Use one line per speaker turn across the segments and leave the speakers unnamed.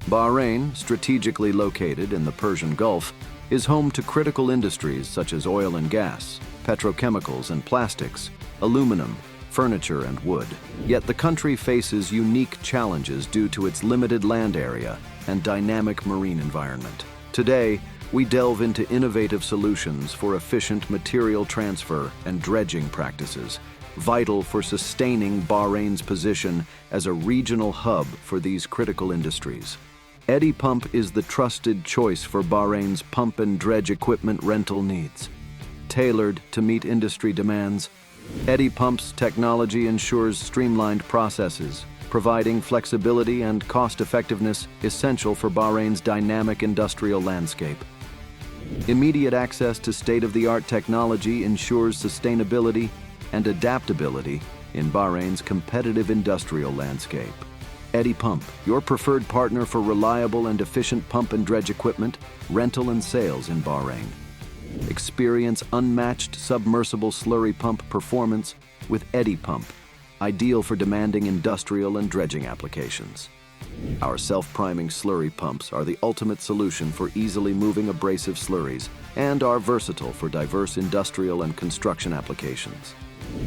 Bahrain, strategically located in the Persian Gulf, is home to critical industries such as oil and gas, petrochemicals and plastics, aluminum, furniture and wood. Yet the country faces unique challenges due to its limited land area and dynamic marine environment. Today, we delve into innovative solutions for efficient material transfer and dredging practices, vital for sustaining Bahrain's position as a regional hub for these critical industries. EDDY Pump is the trusted choice for Bahrain's pump and dredge equipment rental needs. Tailored to meet industry demands, EDDY Pump's technology ensures streamlined processes, providing flexibility and cost-effectiveness essential for Bahrain's dynamic industrial landscape. Immediate access to state-of-the-art technology ensures sustainability and adaptability in Bahrain's competitive industrial landscape. EDDY Pump, your preferred partner for reliable and efficient pump and dredge equipment, rental and sales in Bahrain. Experience unmatched submersible slurry pump performance with EDDY Pump, ideal for demanding industrial and dredging applications. Our self-priming slurry pumps are the ultimate solution for easily moving abrasive slurries and are versatile for diverse industrial and construction applications.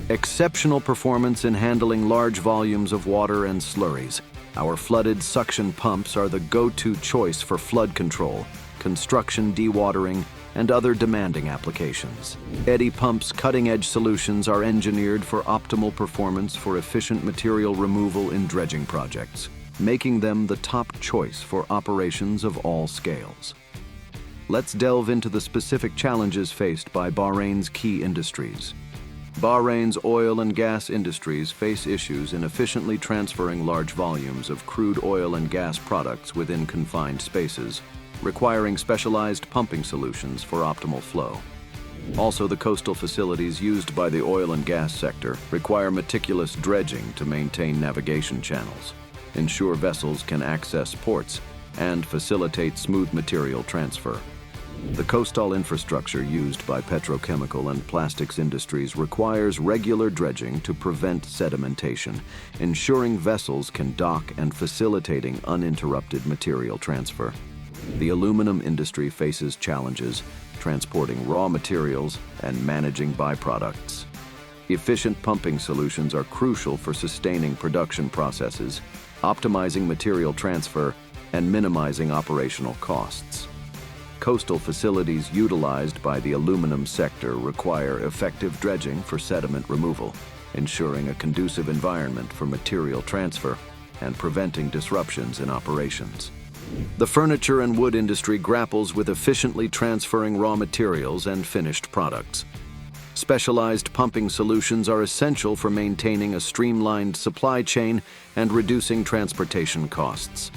Exceptional performance in handling large volumes of water and slurries. Our flooded suction pumps are the go-to choice for flood control, construction dewatering, and other demanding applications. EDDY Pump's cutting-edge solutions are engineered for optimal performance for efficient material removal in dredging projects, making them the top choice for operations of all scales. Let's delve into the specific challenges faced by Bahrain's key industries. Bahrain's oil and gas industries face issues in efficiently transferring large volumes of crude oil and gas products within confined spaces, requiring specialized pumping solutions for optimal flow. Also, the coastal facilities used by the oil and gas sector require meticulous dredging to maintain navigation channels, ensure vessels can access ports, and facilitate smooth material transfer. The coastal infrastructure used by petrochemical and plastics industries requires regular dredging to prevent sedimentation, ensuring vessels can dock and facilitating uninterrupted material transfer. The aluminum industry faces challenges transporting raw materials and managing byproducts. Efficient pumping solutions are crucial for sustaining production processes, optimizing material transfer, and minimizing operational costs. Coastal facilities utilized by the aluminum sector require effective dredging for sediment removal, ensuring a conducive environment for material transfer and preventing disruptions in operations. The furniture and wood industry grapples with efficiently transferring raw materials and finished products. Specialized pumping solutions are essential for maintaining a streamlined supply chain and reducing transportation costs.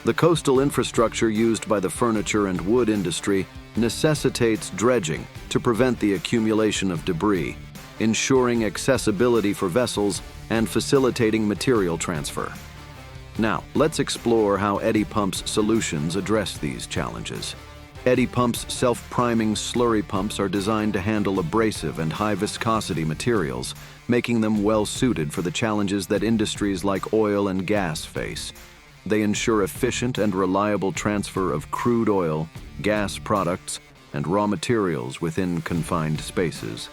The coastal infrastructure used by the furniture and wood industry necessitates dredging to prevent the accumulation of debris, ensuring accessibility for vessels and facilitating material transfer. Now, let's explore how EDDY Pump's solutions address these challenges. EDDY Pump's self-priming slurry pumps are designed to handle abrasive and high-viscosity materials, making them well-suited for the challenges that industries like oil and gas face. They ensure efficient and reliable transfer of crude oil, gas products, and raw materials within confined spaces.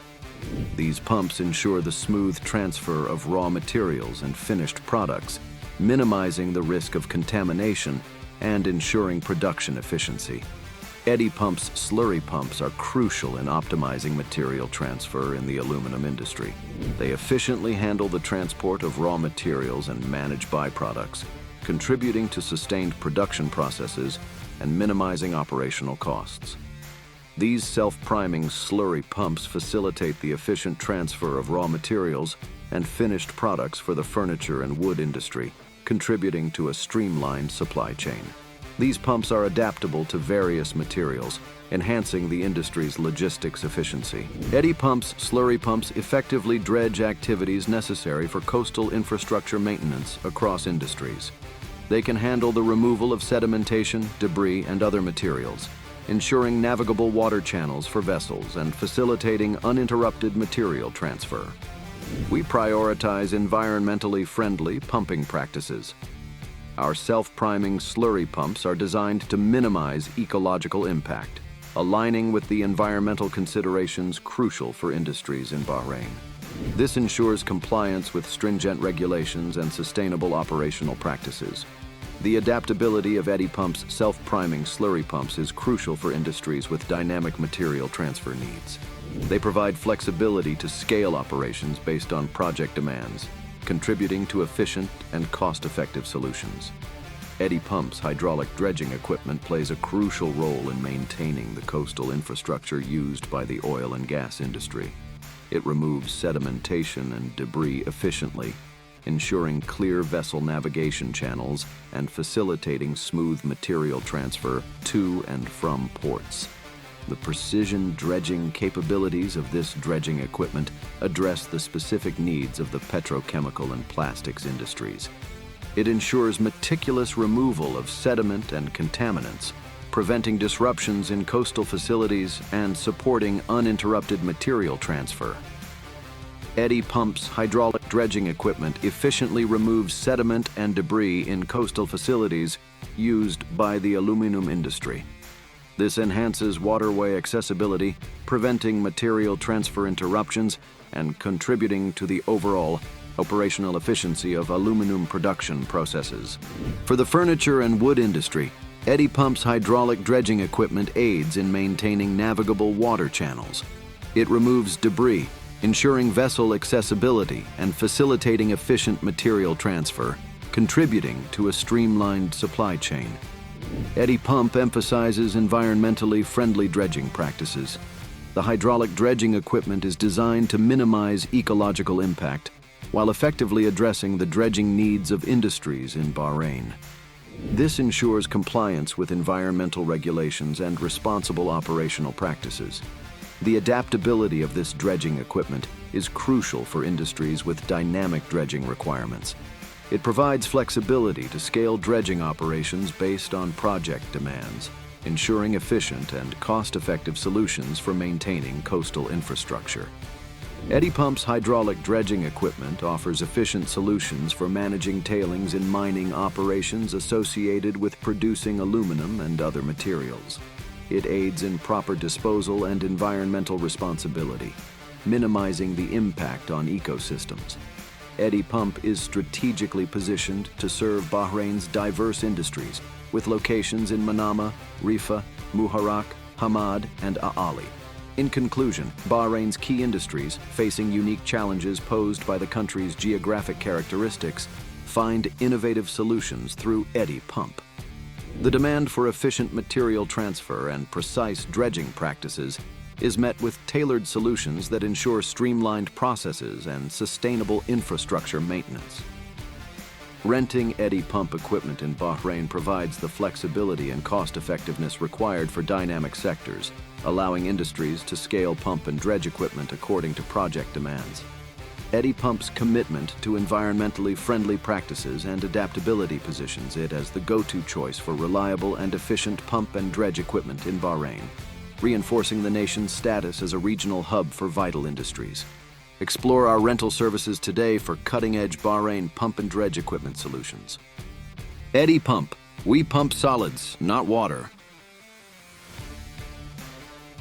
These pumps ensure the smooth transfer of raw materials and finished products, minimizing the risk of contamination and ensuring production efficiency. EDDY Pump's slurry pumps are crucial in optimizing material transfer in the aluminum industry. They efficiently handle the transport of raw materials and manage byproducts, contributing to sustained production processes and minimizing operational costs. These self-priming slurry pumps facilitate the efficient transfer of raw materials and finished products for the furniture and wood industry, contributing to a streamlined supply chain. These pumps are adaptable to various materials, enhancing the industry's logistics efficiency. EDDY Pump's slurry pumps effectively dredge activities necessary for coastal infrastructure maintenance across industries. They can handle the removal of sedimentation, debris, and other materials, ensuring navigable water channels for vessels and facilitating uninterrupted material transfer. We prioritize environmentally friendly pumping practices. Our self-priming slurry pumps are designed to minimize ecological impact, aligning with the environmental considerations crucial for industries in Bahrain. This ensures compliance with stringent regulations and sustainable operational practices. The adaptability of EDDY Pump's self-priming slurry pumps is crucial for industries with dynamic material transfer needs. They provide flexibility to scale operations based on project demands, contributing to efficient and cost-effective solutions. EDDY Pump's hydraulic dredging equipment plays a crucial role in maintaining the coastal infrastructure used by the oil and gas industry. It removes sedimentation and debris efficiently, ensuring clear vessel navigation channels and facilitating smooth material transfer to and from ports. The precision dredging capabilities of this dredging equipment address the specific needs of the petrochemical and plastics industries. It ensures meticulous removal of sediment and contaminants, preventing disruptions in coastal facilities and supporting uninterrupted material transfer. EDDY Pump's hydraulic dredging equipment efficiently removes sediment and debris in coastal facilities used by the aluminum industry. This enhances waterway accessibility, preventing material transfer interruptions and contributing to the overall operational efficiency of aluminum production processes. For the furniture and wood industry, EDDY Pump's hydraulic dredging equipment aids in maintaining navigable water channels. It removes debris, ensuring vessel accessibility and facilitating efficient material transfer, contributing to a streamlined supply chain. EDDY Pump emphasizes environmentally friendly dredging practices. The hydraulic dredging equipment is designed to minimize ecological impact while effectively addressing the dredging needs of industries in Bahrain. This ensures compliance with environmental regulations and responsible operational practices. The adaptability of this dredging equipment is crucial for industries with dynamic dredging requirements. It provides flexibility to scale dredging operations based on project demands, ensuring efficient and cost-effective solutions for maintaining coastal infrastructure. EDDY Pump's hydraulic dredging equipment offers efficient solutions for managing tailings in mining operations associated with producing aluminum and other materials. It aids in proper disposal and environmental responsibility, minimizing the impact on ecosystems. EDDY Pump is strategically positioned to serve Bahrain's diverse industries, with locations in Manama, Rifa, Muharraq, Hamad, and Aali. In conclusion, Bahrain's key industries, facing unique challenges posed by the country's geographic characteristics, find innovative solutions through EDDY Pump. The demand for efficient material transfer and precise dredging practices is met with tailored solutions that ensure streamlined processes and sustainable infrastructure maintenance. Renting EDDY Pump equipment in Bahrain provides the flexibility and cost-effectiveness required for dynamic sectors, allowing industries to scale pump and dredge equipment according to project demands. EDDY Pump's commitment to environmentally friendly practices and adaptability positions it as the go-to choice for reliable and efficient pump and dredge equipment in Bahrain, reinforcing the nation's status as a regional hub for vital industries. Explore our rental services today for cutting-edge Bahrain pump and dredge equipment solutions. EDDY Pump. We pump solids, not water.